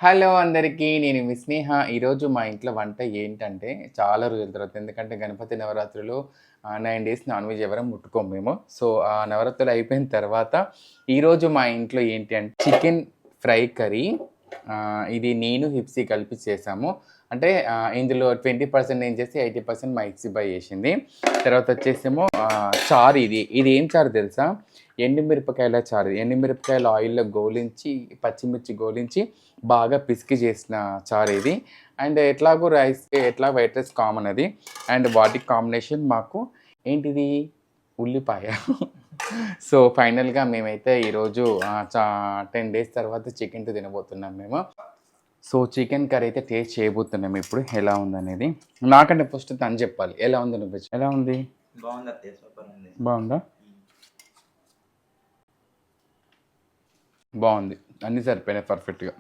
Hello అందరికీ. నేను మీ స్నేహ. ఈరోజు మా ఇంట్లో వంట ఏంటంటే, చాలా రోజుల తర్వాత ఎందుకంటే గణపతి నవరాత్రులు 9 డేస్ నాన్ వెజ్ ఎవరం ముట్టుకోము మేము. సో, ఆ నవరాత్రులు అయిపోయిన తర్వాత ఈరోజు మా ఇంట్లో ఏంటి అంటే చికెన్ ఫ్రై కర్రీ. ఇది నేను, హిప్సీ కలిపి చేసాము. అంటే ఇందులో 20% నేను చేసి 80% మా హిప్సీ బాయ్ చేసింది. తర్వాత వచ్చేసేమో చారు ఇది. ఇది ఏం చారు తెలుసా? ఎండుమిరపకాయల చారు. ఎండుమిరపకాయలు ఆయిల్‌లో గోలించి, పచ్చిమిర్చి గోలించి బాగా పిసికి చేసిన చారు ఇది. అండ్ ఎట్లాగో ఎట్లా వైట్ రైస్ కామన్ అది. అండ్ వాటికి కాంబినేషన్ మాకు ఏంటిది? ఉల్లిపాయ. సో, ఫైనల్‌గా మేమైతే ఈరోజు 10 డేస్ తర్వాత చికెన్‌తో తినబోతున్నాం మేము. సో, చికెన్ కర్రీ అయితే టేస్ట్ చేయబోతున్నాం ఇప్పుడు ఎలా ఉందనేది. నాకంటే ఫస్ట్ తను చెప్పాలి. ఎలా ఉంది నువ్వు? ఎలా ఉంది? బాగుందా? బాగుంది. అన్నీ సరిపోయినాయి పర్ఫెక్ట్‌గా.